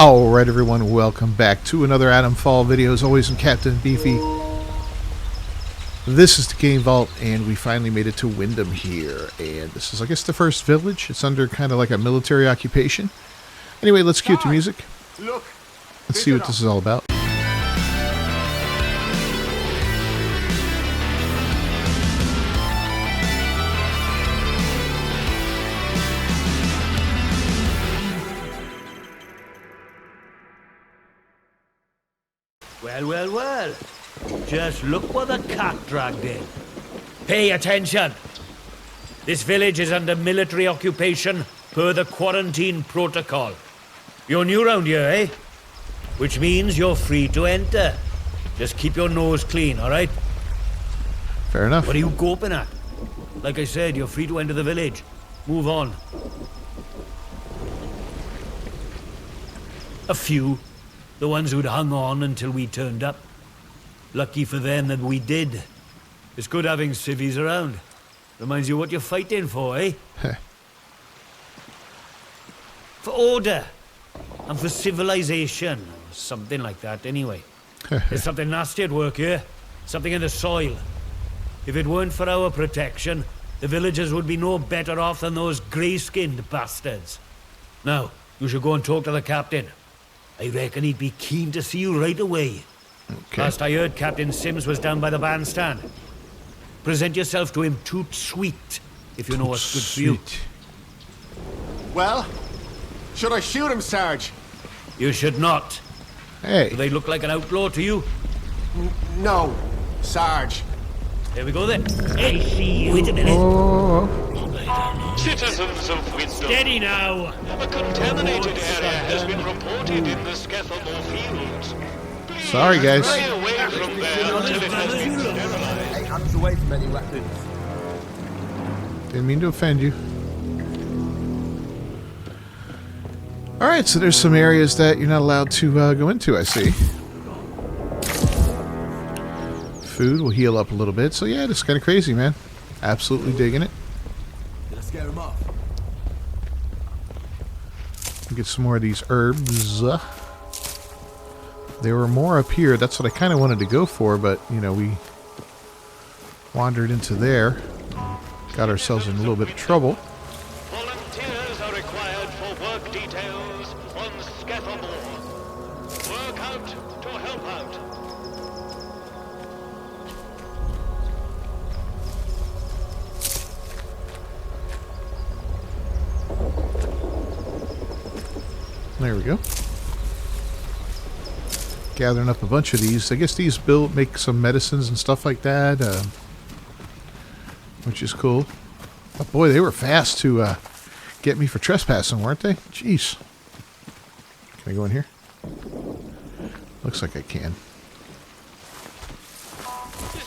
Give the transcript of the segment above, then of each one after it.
Alright everyone, welcome back to another Atomfall video. As always, I'm Captain Beefy. This is the Game Vault, and we finally made it to Wyndham here. And this is, I guess, the first village. It's under kind of like a military occupation. Anyway, let's cue the music. Look, Let's see what this is all about. Well. Just look what the cat dragged in. Pay attention. This village is under military occupation per the quarantine protocol. You're new round here, eh? Which means you're free to enter. Just keep your nose clean, all right? Fair enough. What are you gawping at? Like I said, you're free to enter the village. Move on. A few. The ones who'd hung on until we turned up. Lucky for them that we did. It's good having civvies around. Reminds you what you're fighting for, eh? For order. And for civilization. Or something like that, anyway. There's something nasty at work here. Something in the soil. If it weren't for our protection, the villagers would be no better off than those grey-skinned bastards. Now, you should go and talk to the captain. I reckon he'd be keen to see you right away. Okay. Last I heard, Captain Sims was down by the bandstand. Present yourself to him toot sweet, if you know what's good for you. well, should I shoot him, Sarge? You should not. Hey. Do they look like an outlaw to you? No, Sarge. There we go then. Hey, see you. Wait a minute. Oh. Citizens of Wyndham, Steady now. a contaminated area has been reported in the Scathemore fields. Please Sorry, guys. stay away from there until it has been sterilized. 8 hunts away from any weapons. Didn't mean to offend you. Alright, so there's some areas that you're not allowed to go into, I see. Food will heal up a little bit. So yeah, this is kind of crazy, man. Absolutely digging it. Gonna scare him off. Get some more of these herbs. There were more up here. That's what I kind of wanted to go for, but, you know, we wandered into there. Got ourselves in a little bit of trouble. Volunteers are required for work details on Scathemore. Work out to help out. There we go. Gathering up a bunch of these. I guess these make some medicines and stuff like that, which is cool. But boy, they were fast to get me for trespassing, weren't they? Jeez. Can I go in here? Looks like I can.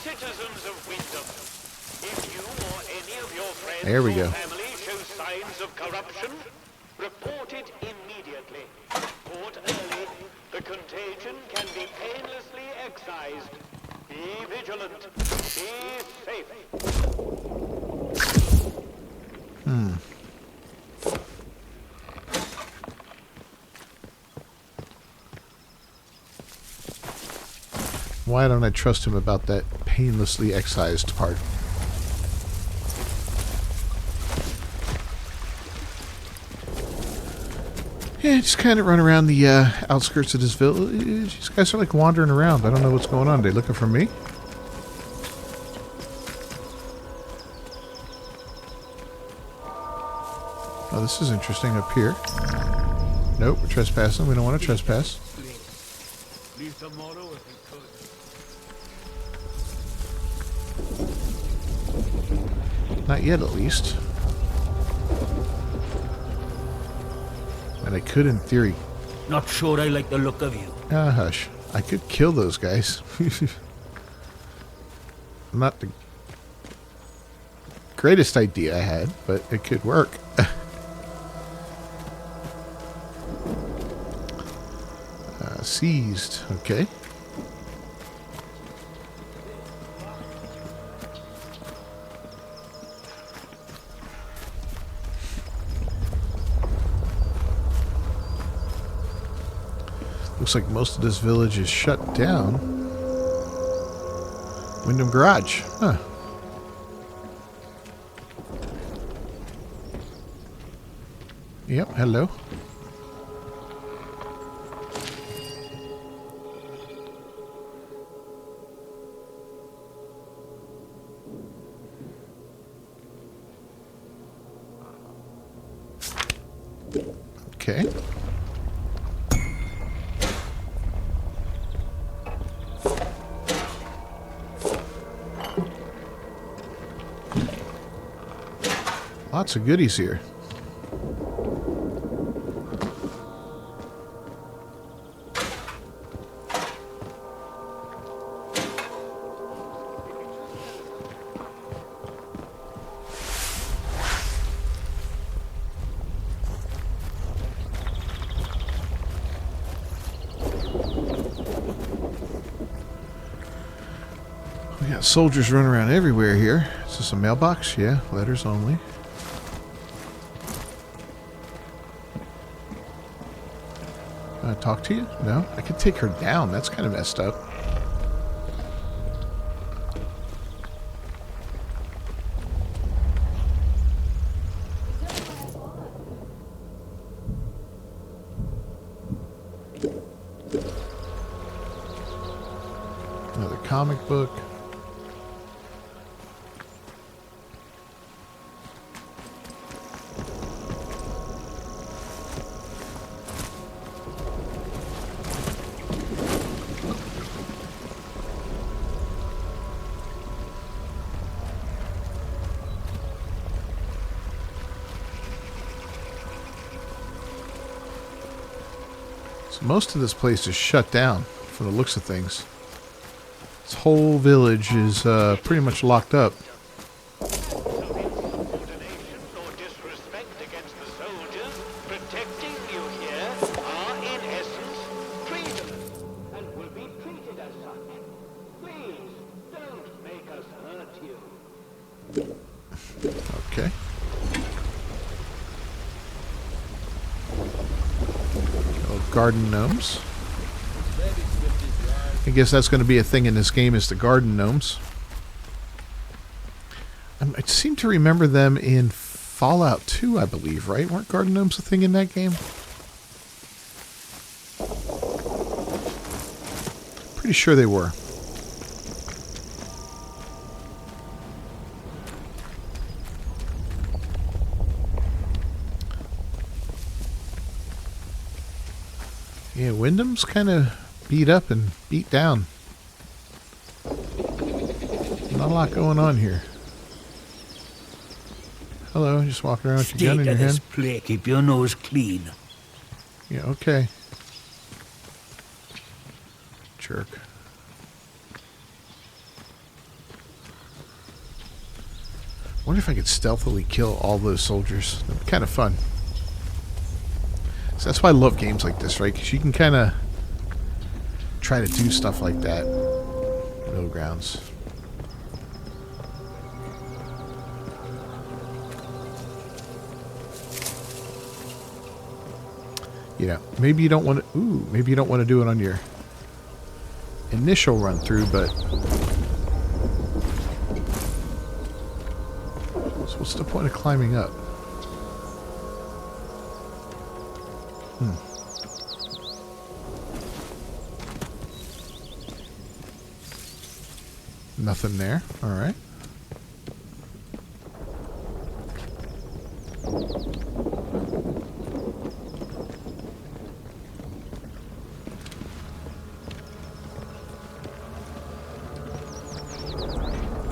Citizens of Wyndham, if you or any of your friends There we or go. family show signs of corruption, report it immediately. Report early. The contagion can be painlessly excised. Be vigilant. Be safe. Why don't I trust him about that painlessly excised part? Yeah, just kind of run around the outskirts of this village. These guys are like wandering around. I don't know what's going on. They looking for me? Oh, this is interesting up here. Nope, we're trespassing. We don't want to trespass. Leave tomorrow if you could. Not yet, at least. And I could, in theory. Not sure I like the look of you. Ah, hush. I could kill those guys. Not the greatest idea I had, but it could work. Seized. Okay. Looks like most of this village is shut down. Wyndham Garage. Huh. Yep, hello. Okay. Lots of goodies here. We got soldiers running around everywhere here. Is this a mailbox? Yeah, letters only. Talk to you? No? I could take her down. That's kind of messed up. Another comic book. So most of this place is shut down from the looks of things. This whole village is pretty much locked up. Insubordination or disrespect against the soldiers protecting you here are in essence treason and will be treated as such. Please don't make us hurt you. Okay. Oh, garden gnomes. I guess that's going to be a thing in this game, is the garden gnomes. I seem to remember them in Fallout 2, I believe, right? Weren't garden gnomes a thing in that game? Pretty sure they were. Yeah, Wyndham's kind of beat up and beat down. Not a lot going on here. Hello, just walking around with your gun in your hand. Play. Keep your nose clean. Yeah, okay. Jerk. Wonder if I could stealthily kill all those soldiers. That'd be kind of fun. So that's why I love games like this, right? Because you can kind of try to do stuff like that. Middle grounds. Yeah, maybe you don't want to. Ooh, maybe you don't want to do it on your initial run through, but so what's the point of climbing up? Nothing there. All right.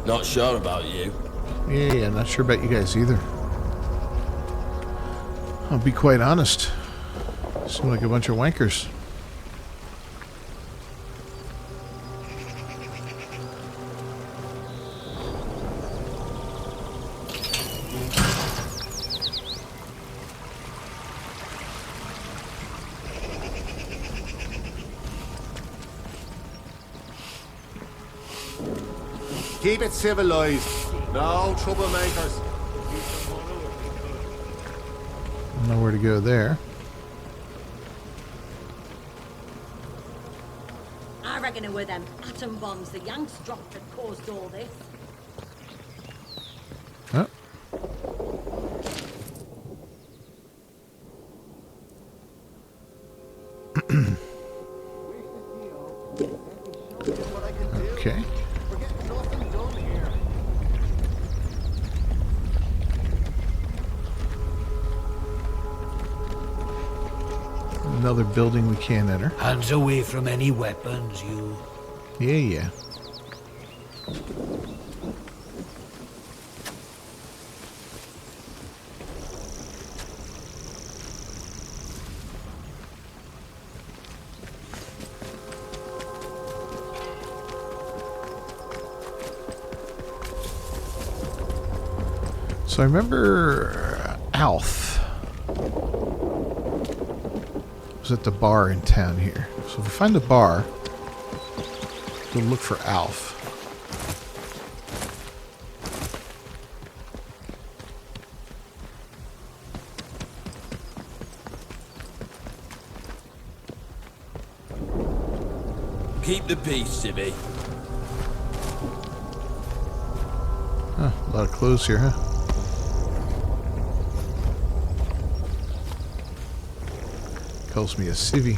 Not sure about you. Yeah, not sure about you guys either. I'll be quite honest. Seem like a bunch of wankers. Keep it civilized. No troublemakers. Nowhere to go there. reckon it were them atom bombs the Yanks dropped that caused all this. Oh. Okay. We're getting nothing done here. Another building we can't enter. Hands away from any weapons, you. Yeah. So I remember Alf was at the bar in town here. So if we find a bar, we'll look for Alf. Keep the peace, Sibby. Huh, a lot of clothes here, huh? Calls me a civvy.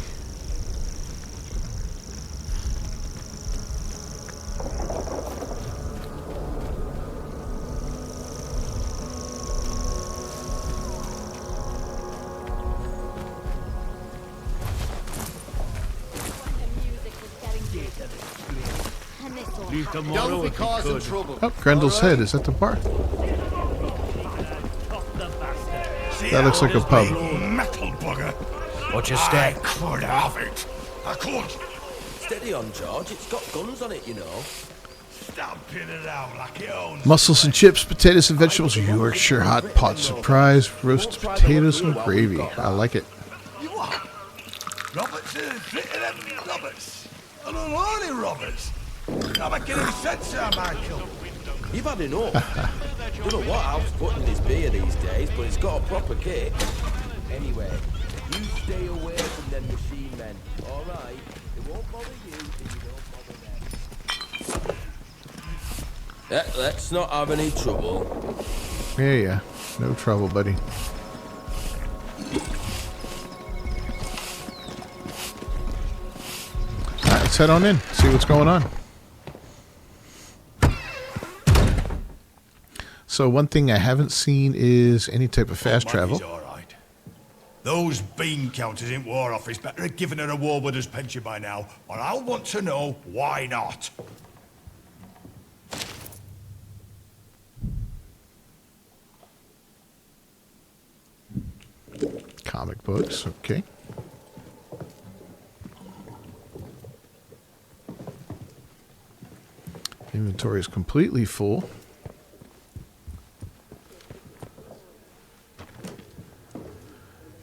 Leave tomorrow Don't be if you causing could. trouble. Oh, Grendel's head. Is that the bar? That looks like a pub. Metal bugger. Watch your I step. could have it. I could. Steady on, George. It's got guns on it, you know. Stamping it out like it owns. Mussels and chips, potatoes and vegetables, Yorkshire hot pot surprise, roasted potatoes and gravy. I like it. You what? Roberts is fitting them Roberts. An unholy Roberts. I'm making any sense here, Michael. You've had enough. Don't know what Alf's putting in his beer these days, but it's got a proper kick. Anyway, you stay away from them machine men, alright? It won't bother you if you don't bother them. Let's not have any trouble. Yeah. No trouble, buddy. Alright, let's head on in. See what's going on. So one thing I haven't seen is any type of fast travel. All right. Those bean counters in War Office better have given her a Warwooders pension by now, or I'll want to know why not. Comic books, okay. Inventory is completely full.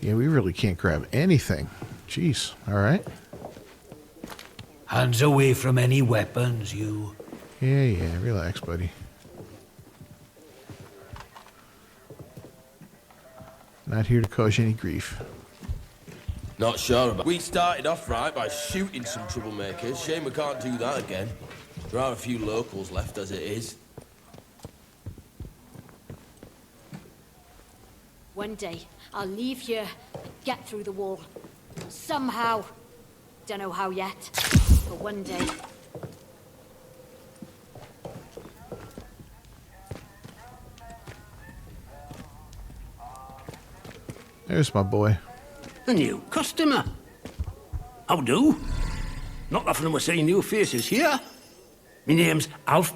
Yeah, we really can't grab anything. Jeez, alright. Hands away from any weapons, you. Yeah, relax, buddy. Not here to cause you any grief. Not sure about. We started off right by shooting some troublemakers. Shame we can't do that again. There are a few locals left as it is. One day, I'll leave here and get through the wall. Somehow. Don't know how yet, but one day. There's my boy. A new customer. How do? Not often we're seeing new faces here. My name's Alf.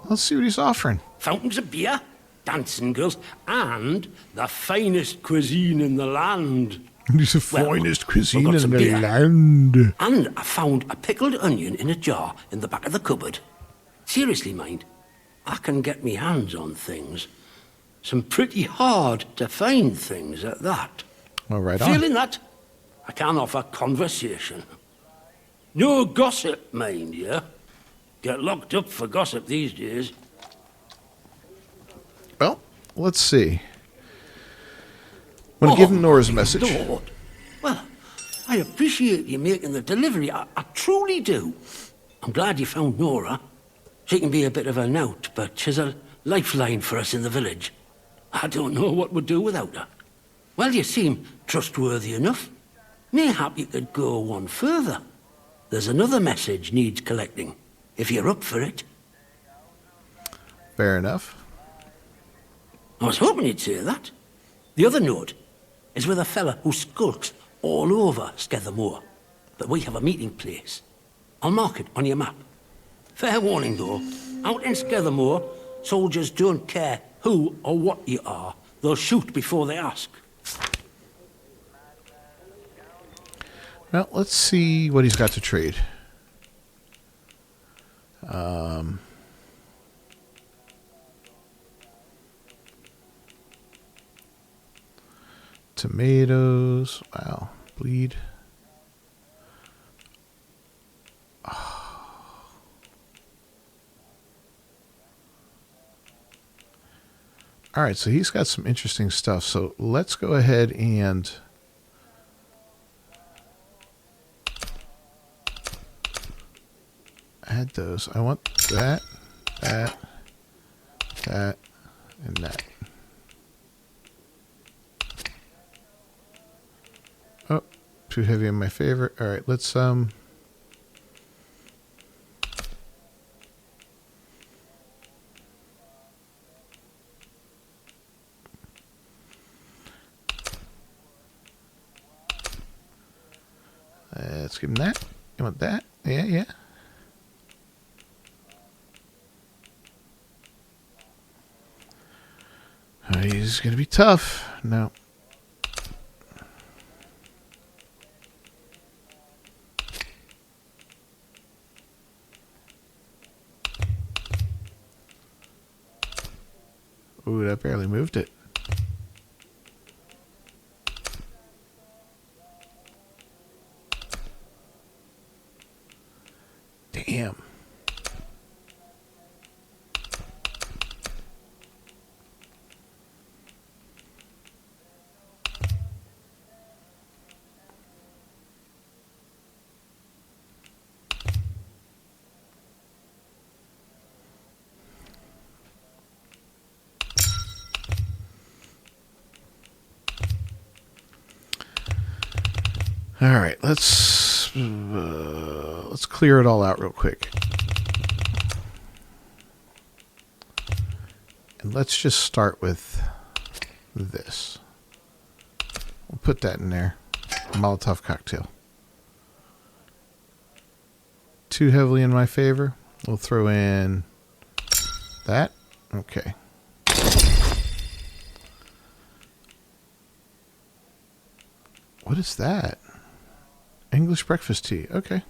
Let's see what he's offering. Fountains of beer, dancing girls, and the finest cuisine in the land. He's the Well, finest we've cuisine got in some the beer. land. And I found a pickled onion in a jar in the back of the cupboard. Seriously, mind, I can get me hands on things. Some pretty hard to find things at that. Well, right on. Feeling that, I can offer conversation. No gossip, mind you. Get locked up for gossip these days. Well, let's see. Want to give him Nora's message. Lord. Well, I appreciate you making the delivery. I truly do. I'm glad you found Nora. She can be a bit of a knout, but she's a lifeline for us in the village. I don't know what we'd do without her. Well, you seem trustworthy enough. Mayhap you could go one further. There's another message needs collecting, if you're up for it. Fair enough. I was hoping you'd say that. The other note is with a fella who skulks all over Skethermore, but we have a meeting place. I'll mark it on your map. Fair warning, though. Out in Skethermore, soldiers don't care who or what you are. They'll shoot before they ask. Well, let's see what he's got to trade. Tomatoes. Wow. Bleed. All right, so he's got some interesting stuff. So let's go ahead and add those. I want that, that, and that. Oh, too heavy in my favor. All right, let's let's give him that. You want that? Yeah, yeah. He's gonna be tough. No. Ooh, that barely moved it. Damn. All right, let's clear it all out real quick. And let's just start with this. We'll put that in there. Molotov cocktail. Too heavily in my favor. We'll throw in that. Okay. What is that? English breakfast tea. Okay.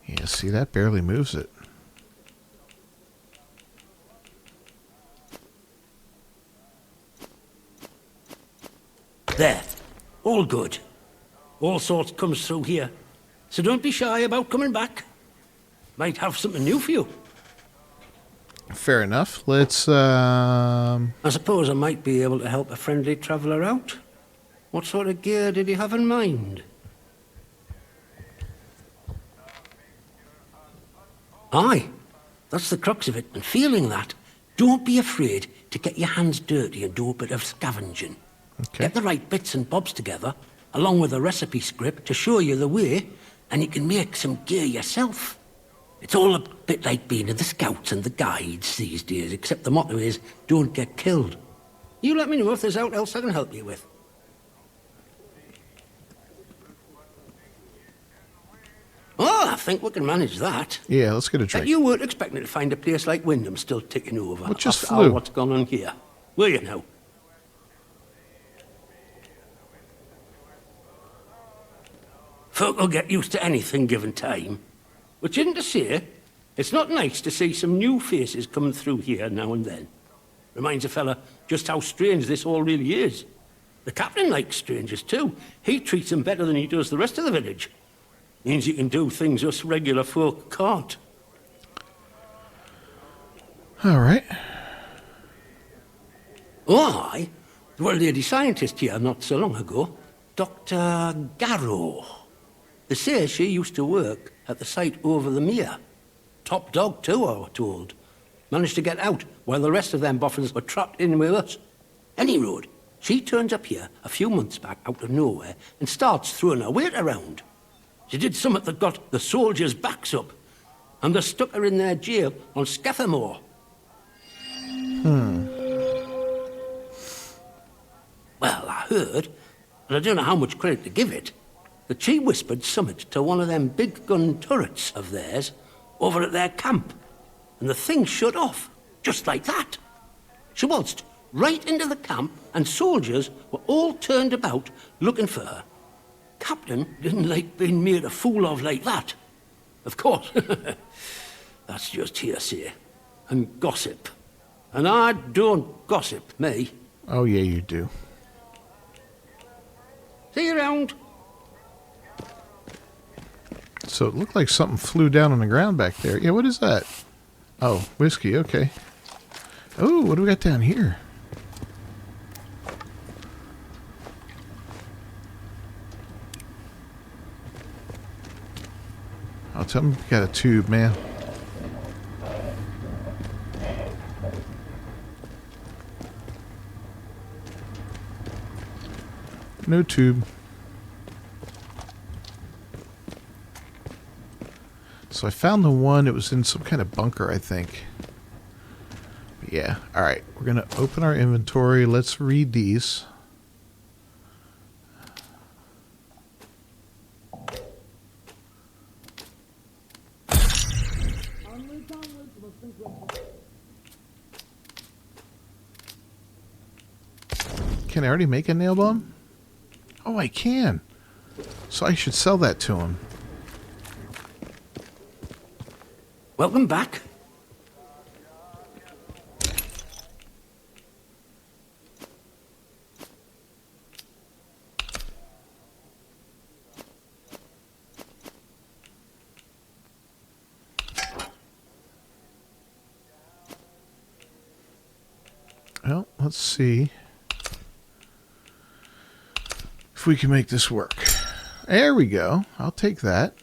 Yeah, see, that barely moves it. There. All good. All sorts comes through here. So don't be shy about coming back. Might have something new for you. Fair enough. Let's, I suppose I might be able to help a friendly traveller out. What sort of gear did you have in mind? Aye, that's the crux of it, and feeling that, don't be afraid to get your hands dirty and do a bit of scavenging. okay. Get the right bits and bobs together, along with a recipe script to show you the way, and you can make some gear yourself. It's all a bit like being in the Scouts and the Guides these days, except the motto is, don't get killed. You let me know if there's aught else I can help you with. Oh, I think we can manage that. Yeah, let's get a Bet drink. you weren't expecting to find a place like Wyndham still ticking over. What just after all flew? what's gone on here. Were you now? Folk will get used to anything given time. Which isn't to say, it's not nice to see some new faces coming through here now and then. Reminds a fella just how strange this all really is. The captain likes strangers too. He treats them better than he does the rest of the village. Means you can do things us regular folk can't. All right. Why? There was a lady scientist here not so long ago, Dr. Garrow. They say she used to work at the site over the mere. Top dog too, I was told. Managed to get out while the rest of them boffins were trapped in with us. Any road, she turns up here a few months back out of nowhere and starts throwing her weight around. She did something that got the soldiers' backs up, and they stuck her in their jail on Scathamore. Well, I heard, and I don't know how much credit to give it, that she whispered something to one of them big gun turrets of theirs over at their camp, and the thing shut off, just like that. She waltzed right into the camp, and soldiers were all turned about looking for her. Captain didn't like being made a fool of like that. Of course, that's just hearsay and gossip. And I don't gossip, me. Oh, yeah, you do. See you around. So it looked like something flew down on the ground back there. Yeah, what is that? Oh, whiskey, okay. Oh, what do we got down here? I'll tell me we got a tube, man. No tube. So I found the one, it was in some kind of bunker, I think. But yeah, alright. We're going to open our inventory. Let's read these. Can I already make a nail bomb? Oh, I can. So I should sell that to him. Welcome back. Well, let's see if we can make this work. There we go. I'll take that.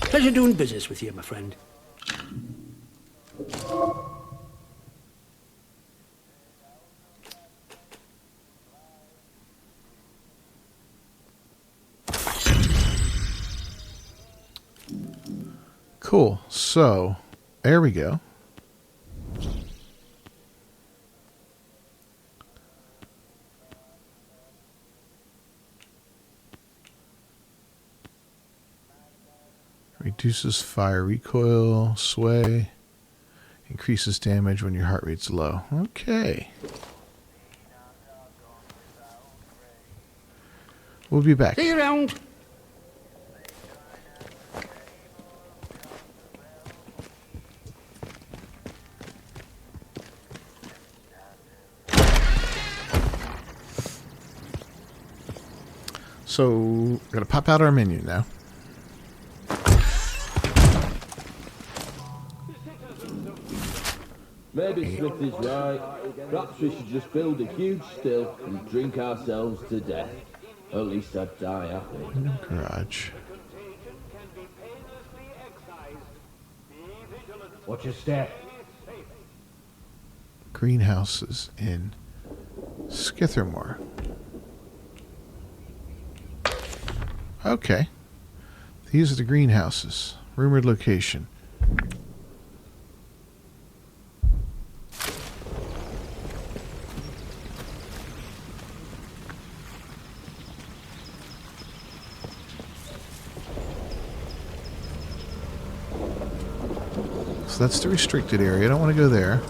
Pleasure doing business with you, my friend. Cool. So, there we go. Reduces fire recoil, sway, increases damage when your heart rate's low. Okay. We'll be back. See you around. So, we're going to pop out our menu now. Maybe Smith is right. Perhaps we should just build a huge still and drink ourselves to death. At least I'd die happy. Garage. Watch your step. Greenhouses in Skithermore. Okay. These are the greenhouses. Rumored location. So that's the restricted area. I don't want to go there.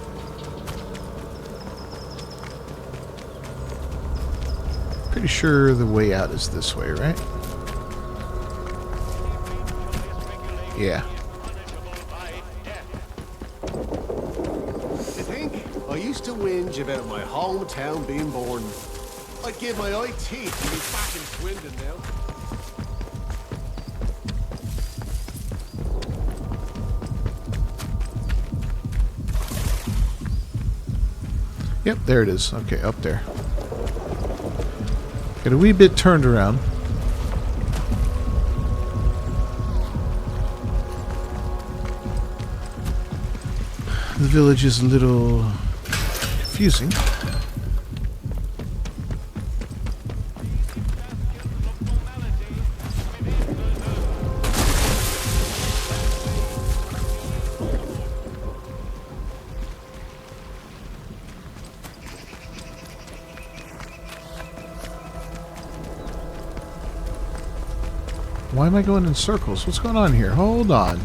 Pretty sure the way out is this way, right? Yeah. You think? I used to whinge about my hometown being born. I'd give my eye teeth to be back in Swindon now. Yep, there it is. Okay, up there. Get a wee bit turned around. The village is a little confusing. Why am I going in circles? What's going on here? Hold on.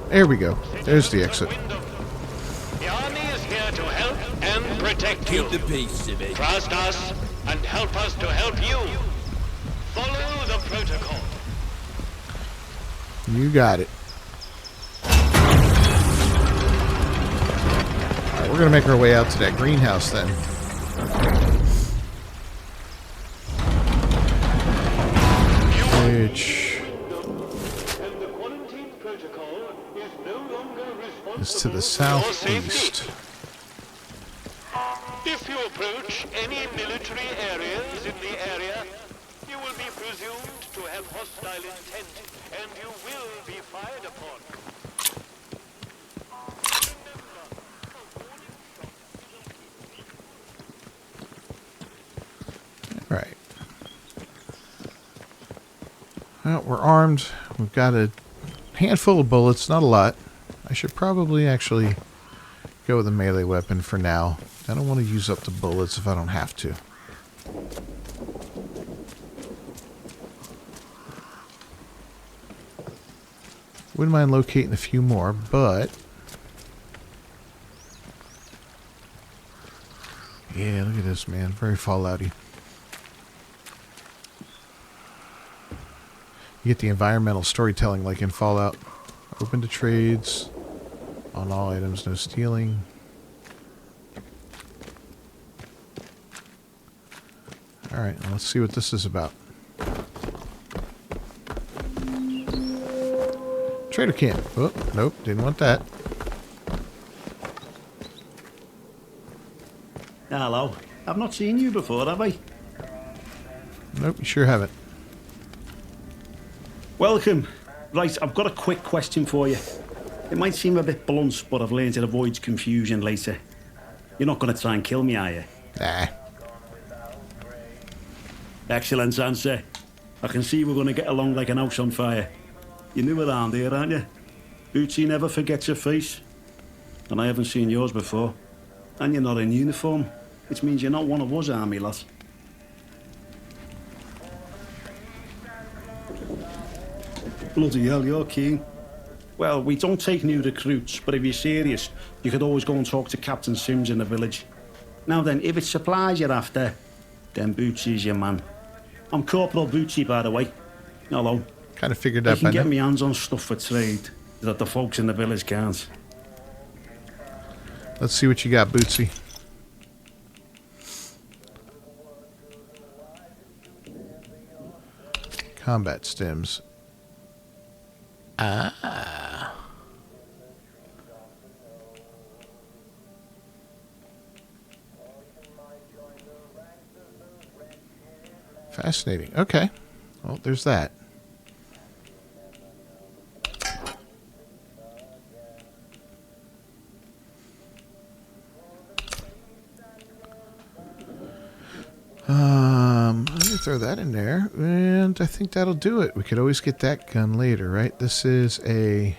There we go. There's the exit. The army is here to help and protect you. Keep the peace, Civvy. Trust us and help us to help you. Follow the protocol. You got it. Alright, we're going to make our way out to that greenhouse then. Which And the quarantine protocol is no longer responsible is to the for your southeast. safety. If you approach any military areas in the area, you will be presumed to have hostile intent, and you will be fired upon. Right. Well, we're armed. We've got a handful of bullets, not a lot. I should probably actually go with a melee weapon for now. I don't want to use up the bullets if I don't have to. Wouldn't mind locating a few more, but... yeah, look at this, man. Very Fallouty. You get the environmental storytelling like in Fallout. Open to trades. On all items, no stealing. Alright, let's see what this is about. Trader camp. Oh, nope, didn't want that. Hello. I've not seen you before, have I? Nope, you sure haven't. Welcome. Right, I've got a quick question for you. It might seem a bit blunt, but I've learned it avoids confusion later. You're not going to try and kill me, are you? Nah. Excellent answer. I can see we're going to get along like an house on fire. You're new around here, aren't you? Bootsy never forgets your face. And I haven't seen yours before. And you're not in uniform, which means you're not one of us army lads. Bloody hell, you're keen. Well, we don't take new recruits, but if you're serious, you could always go and talk to Captain Sims in the village. Now then, if it's supplies you're after, then Bootsy's your man. I'm Corporal Bootsy, by the way. Hello. Kind of figured I that can by get now. me hands on stuff for trade that the folks in the village can't. Let's see what you got, Bootsy. Combat stems. Ah. Fascinating. Okay. Well, there's that. Let me throw that in there, and I think that'll do it. We could always get that gun later, right? This is a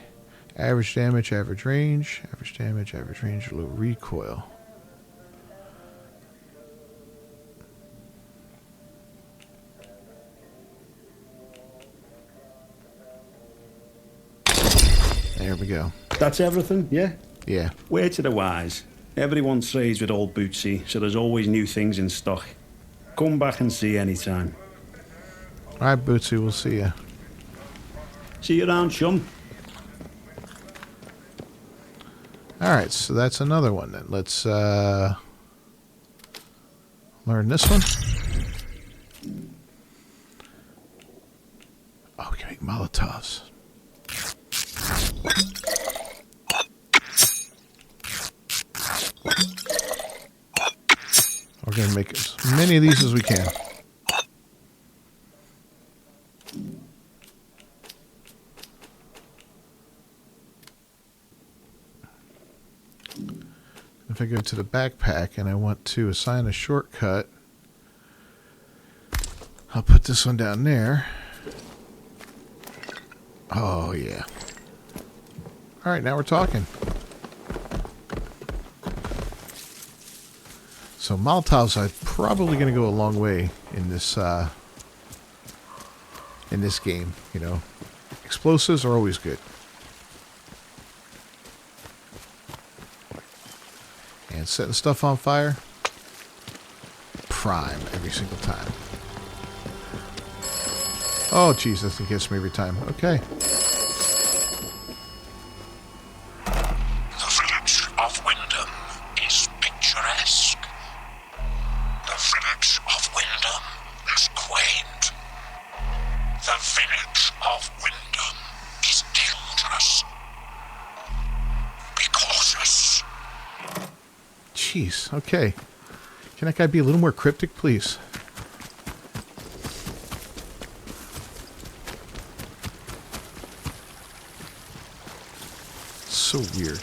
average damage, average range, average damage, average range, low recoil. There we go. That's everything, yeah? Yeah. Word to the wise. Everyone trades with old Bootsy, so there's always new things in stock. Come back and see anytime. All right, Bootsy, we'll see ya. See you around, chum. Alright, so that's another one then. Let's learn this one. Oh, we can make Molotovs. We're going to make as many of these as we can. If I go to the backpack and I want to assign a shortcut, I'll put this one down there. Oh, yeah. Alright, now we're talking. So Molotovs are probably going to go a long way in this game, you know. Explosives are always good. And setting stuff on fire, prime every single time. Oh, Jesus, it gets me every time. Okay. The village of Wyndham is picturesque. The village of Wyndham is quaint. The village of Wyndham is dangerous. Be cautious. Jeez, okay. Can that guy be a little more cryptic, please? So weird.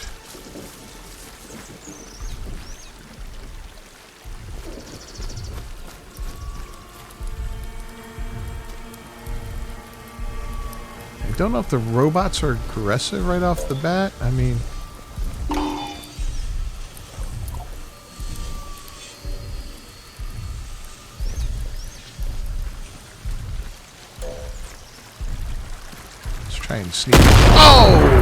I don't know if the robots are aggressive right off the bat. I mean... let's try and sneak... Oh!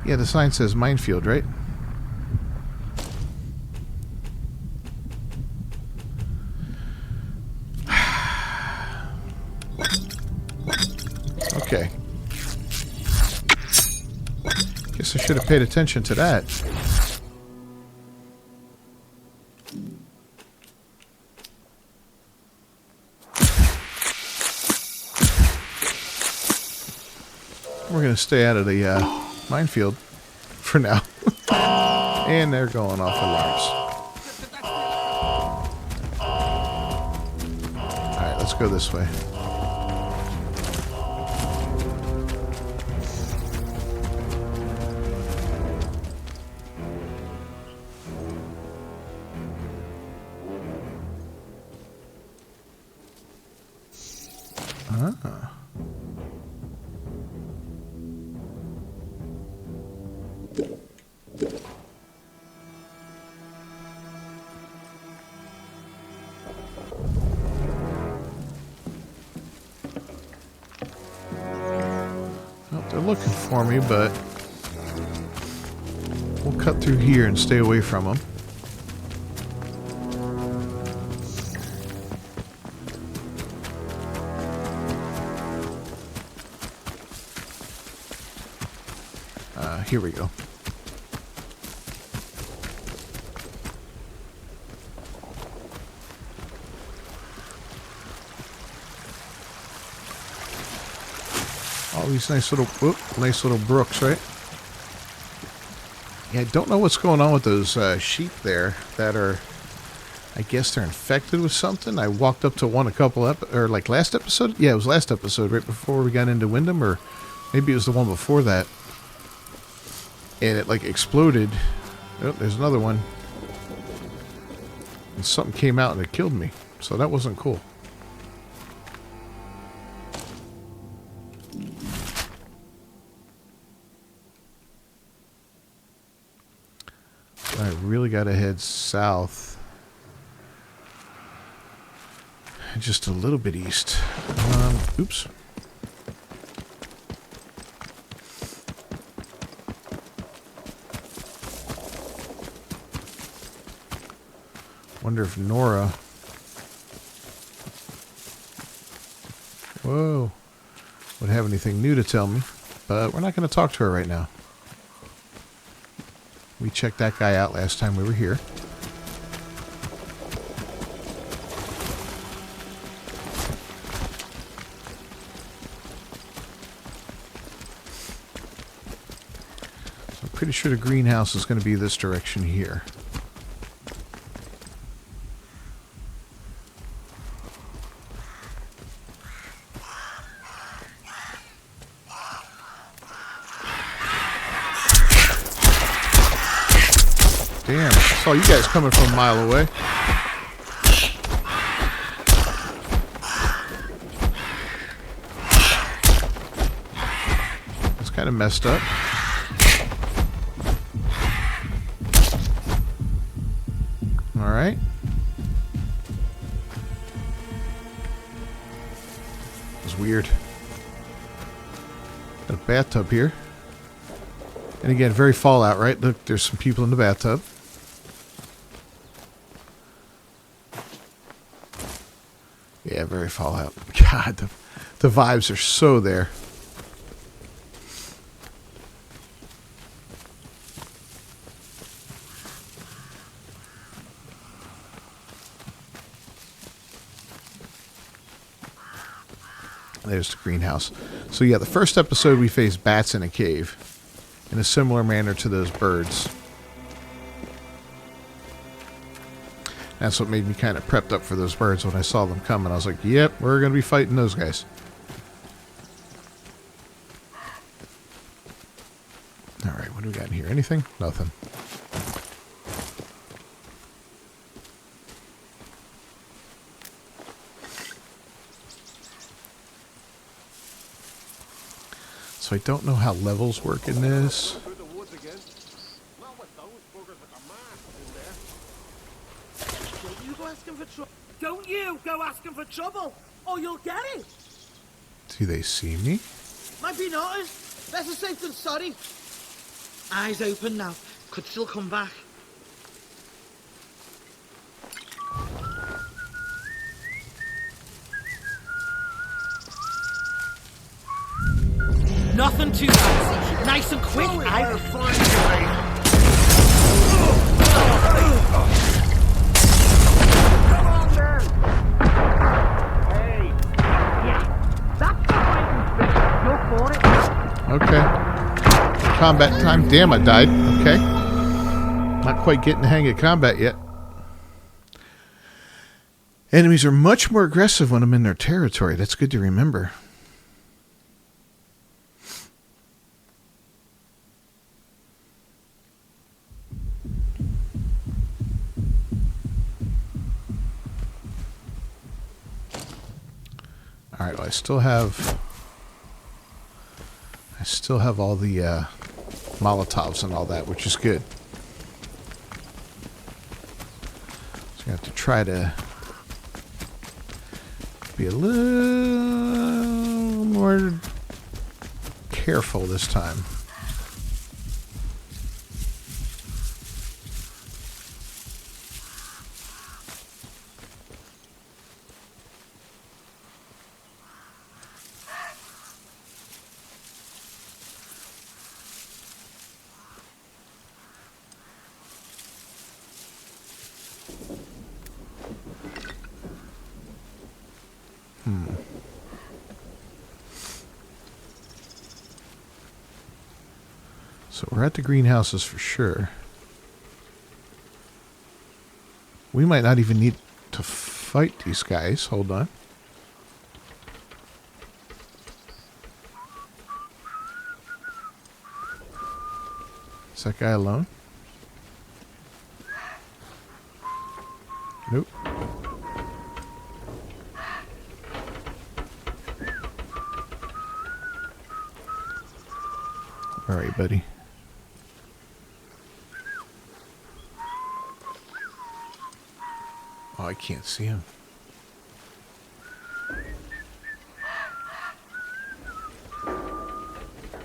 Yeah, the sign says minefield, right? Okay. Guess I should have paid attention to that. We're going to stay out of the minefield for now. And they're going off alarms. Alright, let's go this way. Ah. Well, they're looking for me, but we'll cut through here and stay away from them. Here we go. All these nice little brooks, right? Yeah, I don't know what's going on with those sheep there that are, I guess they're infected with something. I walked up to one last episode? Yeah, it was last episode, right before we got into Wyndham, or maybe it was the one before that. And it like exploded. Oh, there's another one. And something came out and it killed me. So that wasn't cool. I really got to head south. Just a little bit east. Oops. Wonder if Nora Whoa. Wouldn't have anything new to tell me. But we're not going to talk to her right now. We checked that guy out last time we were here. So I'm pretty sure the greenhouse is going to be this direction here. Damn, I saw you guys coming from a mile away. It's kind of messed up. Alright. It's weird. Got a bathtub here. And again, very Fallout, right? Look, there's some people in the bathtub. Yeah, very Fallout. God, the vibes are so there. There's the greenhouse. So yeah, the first episode we faced bats in a cave. In a similar manner to those birds. That's what made me kind of prepped up for those birds when I saw them coming. I was like, yep, we're going to be fighting those guys. Alright, what do we got in here? Anything? Nothing. So I don't know how levels work in this. Don't you go asking for trouble, or you'll get it. Do they see me? Might be noticed. Better safe than sorry. Eyes open now. Could still come back. Nothing too bad. Nice and quick. I find you. Okay. Combat time. Damn, I died. Okay. Not quite getting the hang of combat yet. Enemies are much more aggressive when I'm in their territory. That's good to remember. Alright, well, I still have all the Molotovs and all that, which is good. So you have to try to be a little more careful this time. So we're at the greenhouses for sure. We might not even need to fight these guys. Hold on. Is that guy alone? Nope. All right, buddy. Oh, I can't see him.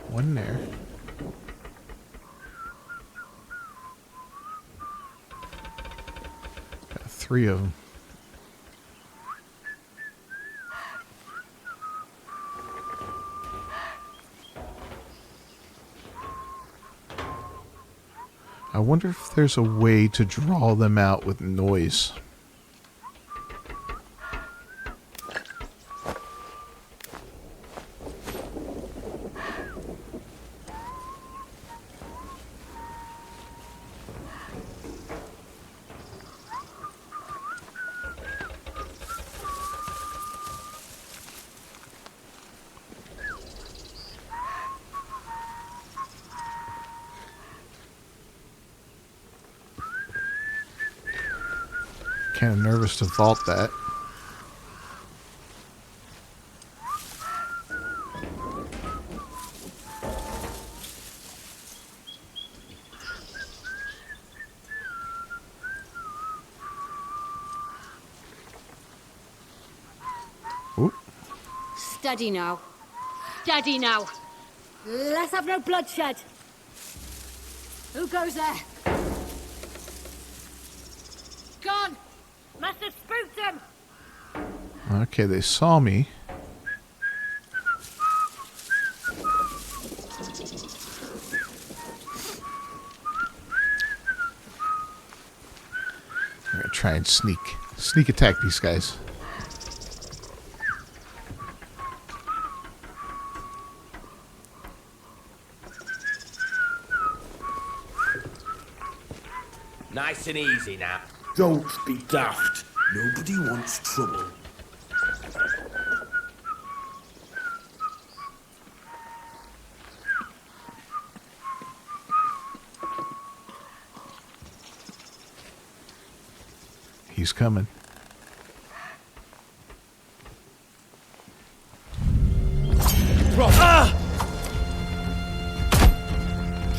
One there. Got 3 of them. I wonder if there's a way to draw them out with noise. Kind of nervous to vault that. Oop. Steady now. Steady now. Let's have no bloodshed. Who goes there? Gone! Must have spooked him! Okay, they saw me. I'm gonna try and sneak attack these guys. Nice and easy now. Don't be daft. Nobody wants trouble. He's coming.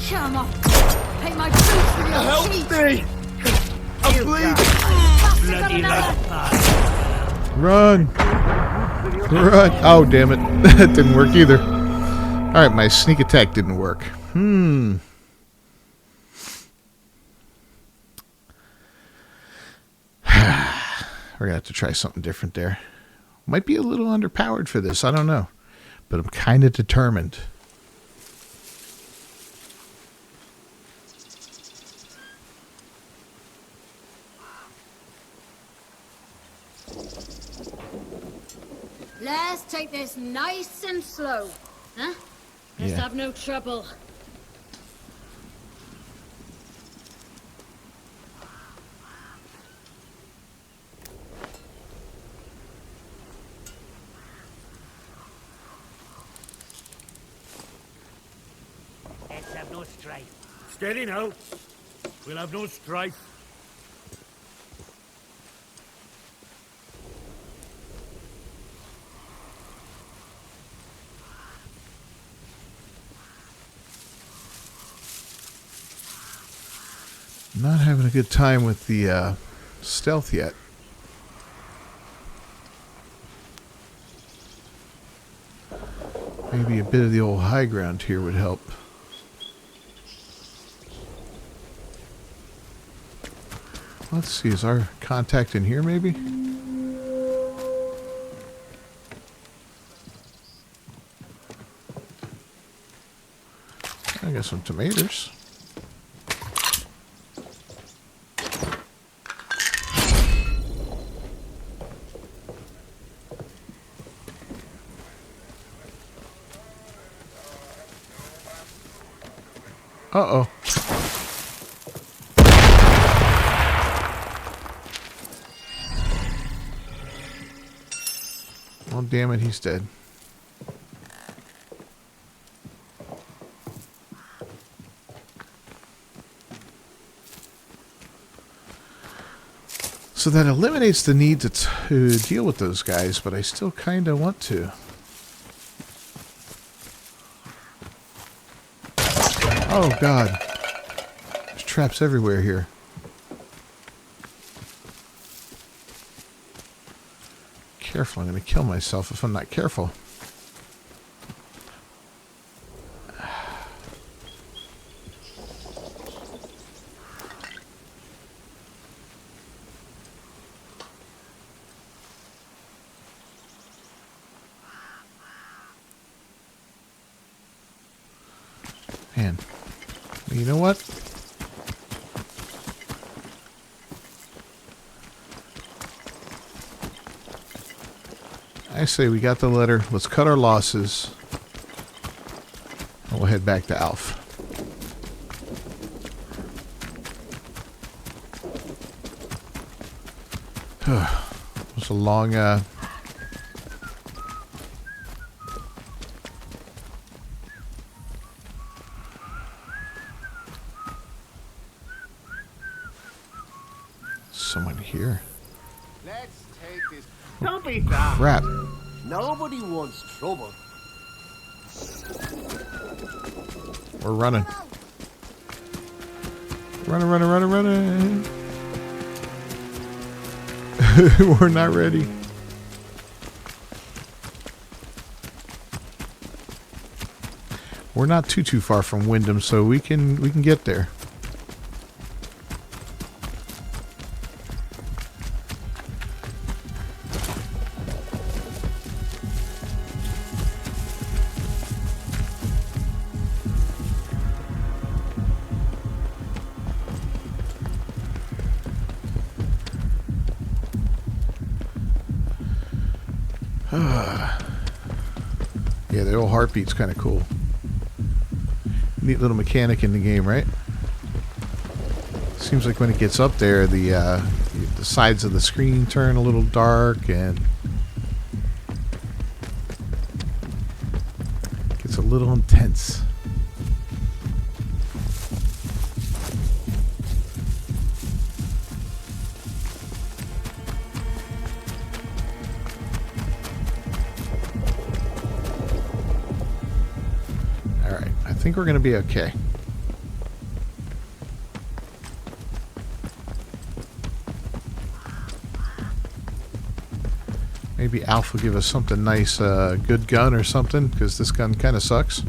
Come on! Paint my boots with your Help teeth! me! I'm bleeding! Bloody Run! Run! Oh, damn it. That didn't work either. Alright, my sneak attack didn't work. We're gonna have to try something different there. Might be a little underpowered for this, I don't know. But I'm kind of determined. Let's take this nice and slow. Huh? Let's Yeah. have no trouble. Let's have no strife. Steady now. We'll have no strife. Not having a good time with the stealth yet. Maybe a bit of the old high ground here would help. Let's see, is our contact in here maybe? I got some tomatoes. Uh-oh. Oh, damn it, he's dead. So that eliminates the need to deal with those guys, but I still kind of want to. Oh, God. There's traps everywhere here. Careful, I'm going to kill myself if I'm not careful. Man. You know what? I say we got the letter. Let's cut our losses. And we'll head back to Alf. It was a long... Someone here. Let's take this. Don't be daft. Crap. Nobody wants trouble. We're running. Running. We're not ready. We're not too far from Wyndham, so we can get there. Yeah, the old heartbeat's kind of cool. Neat little mechanic in the game, right? Seems like when it gets up there, the sides of the screen turn a little dark and gets a little intense. I think we're going to be okay. Maybe Alf will give us something nice, good gun or something, because this gun kind of sucks.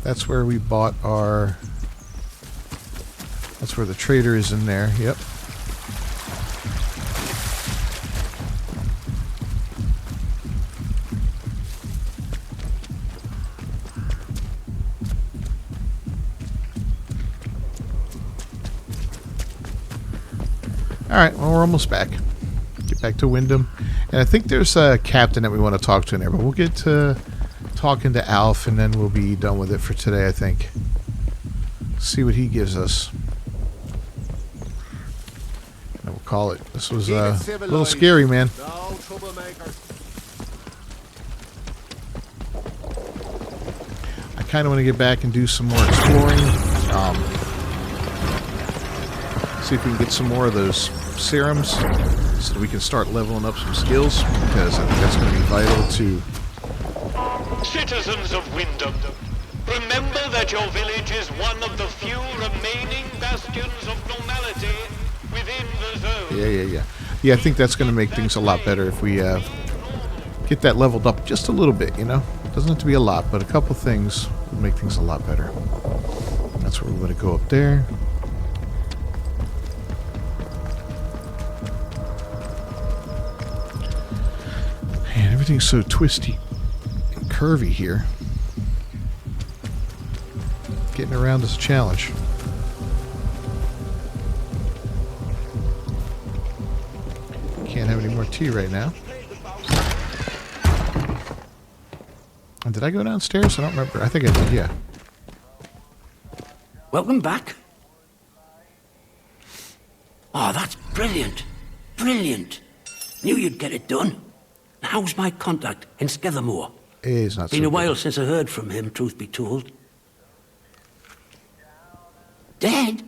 That's where we bought our... That's where the trader is in there. Yep. Alright, well, we're almost back. Get back to Wyndham. And I think there's a captain that we want to talk to in there, but we'll get to talking to Alf and then we'll be done with it for today, I think. See what he gives us. And we'll call it. This was a little scary, man. No troublemaker. I kind of want to get back and do some more exploring. See if we can get some more of those serums so that we can start leveling up some skills, because I think that's going to be vital to... Citizens of Wyndham, remember that your village is one of the few remaining bastions of normality within the zone. Yeah, I think that's going to make things a lot better if we get that leveled up just a little bit, you know? It doesn't have to be a lot, but a couple things will make things a lot better. That's where we're going to go up there. Man, everything's so twisty and curvy here. Getting around is a challenge. Can't have any more tea right now. And did I go downstairs? I don't remember. I think I did, yeah. Welcome back. Oh, that's brilliant. Brilliant. Knew you'd get it done. How's my contact in Skethermore? It's not Been so a while good. since I heard from him, truth be told. Dead?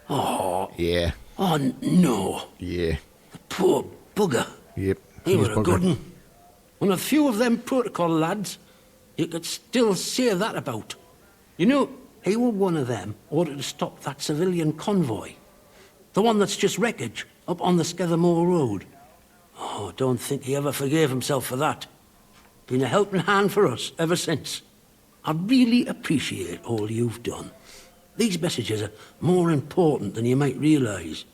Oh. Yeah. Oh, no. Yeah. The poor bugger. Yep. He he's were a good one. One of the few of them protocol lads you could still say that about. You know, he were one of them ordered to stop that civilian convoy. The one that's just wreckage up on the Skethermore Road. Oh, don't think he ever forgave himself for that. Been a helping hand for us ever since. I really appreciate all you've done. These messages are more important than you might realise.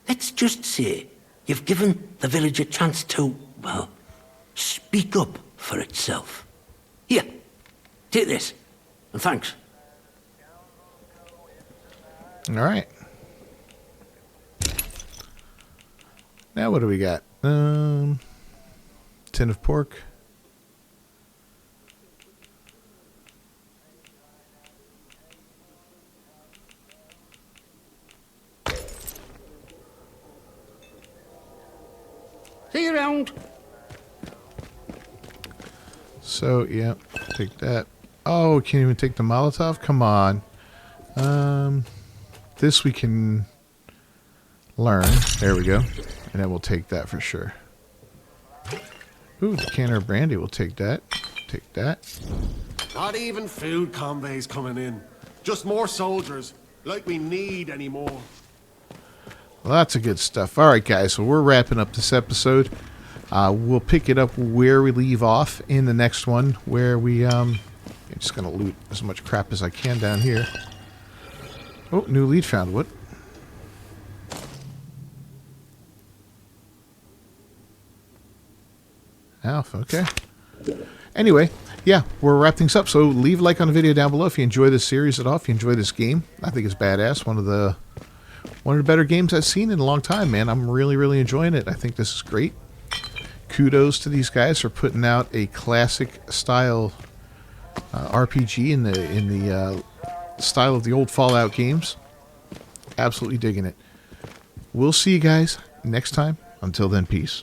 Let's just say you've given the village a chance to, well, speak up for itself. Here, Take this, and thanks. All right. Now what do we got? Tin of pork. See you around. So, yeah, take that. Oh, can't even take the Molotov? Come on. This we can learn. There we go. And then we'll take that for sure. Ooh, decanter of brandy. We'll take that. Take that. Not even food convoys coming in. Just more soldiers. Like we need any more. Lots of good stuff. All right, guys. So we're wrapping up this episode. We'll pick it up where we leave off in the next one, where we I'm just gonna loot as much crap as I can down here. Oh, new lead found. What? Alpha. Okay. Anyway, yeah, we'll wrap things up. So leave a like on the video down below if you enjoy this series at all. If you enjoy this game, I think it's badass. One of the better games I've seen in a long time, man. I'm really enjoying it. I think this is great. Kudos to these guys for putting out a classic style RPG in the style of the old Fallout games. Absolutely digging it. We'll see you guys next time. Until then, peace.